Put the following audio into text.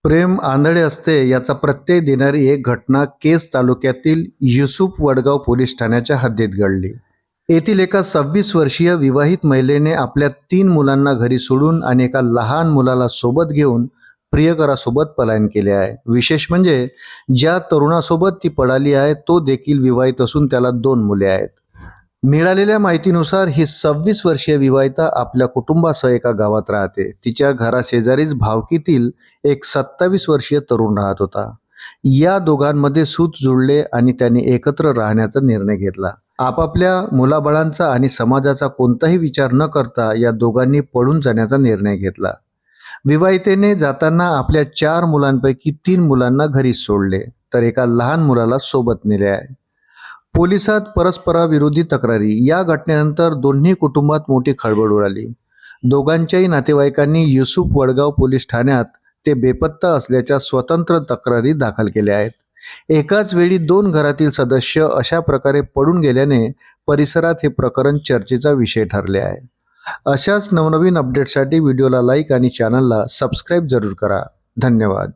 प्रेम आंधळे असते याचा प्रत्यय देणारी एक घटना केज तालुक्यातील युसूफ वडगाव पोलीस ठाण्याच्या हद्दीत घडली। येथील एका 26 वर्षीय विवाहित महिलेने आपल्या 3 मुलांना घरी सोडून आणि एका लहान मुलाला सोबत घेऊन प्रियकरासोबत पलायन केले आहे। विशेष म्हणजे ज्या तरुणासोबत ती पळाली आहे तो देखील विवाहित असून त्याला 2 मुले आहेत। मिळालेल्या माहितीनुसार ही 26 वर्षीय विवाहिता आपल्या कुटुंबासह एका गावात राहते। तिच्या घराशेजारीच भावकीतील एक 27 वर्षीय तरुण राहत होता। या दोघांमध्ये सूत जुळले आणि त्यांनी एकत्र राहण्याचा निर्णय घेतला। आपापल्या मुलाबाळांचा आणि समाजाचा कोणताही विचार न करता या दोघांनी पळून जाण्याचा निर्णय घेतला। विवाहितेने जाताना आपल्या 4 मुलांपैकी 3 मुलांना घरी सोडले तर एका लहान मुलाला सोबत नेले आहे। पोलिसात परस्पराविरोधी तक्रारी या घटनेनंतर दोन्ही कुटुंबात मोठी खळबळ उडाली। दोघांच्याही नातेवाईकांनी युसूफ वडगाव पोलीस ठाण्यात ते बेपत्ता असल्याच्या स्वतंत्र तक्रारी दाखल केल्या आहेत। एकाच वेळी 2 घरातील सदस्य अशा प्रकारे पळून गेल्याने परिसरात हे प्रकरण चर्चेचा विषय ठरले आहे। अशाच नवनवीन अपडेटसाठी व्हिडिओला लाईक आणि चॅनलला सबस्क्राईब जरूर करा। धन्यवाद।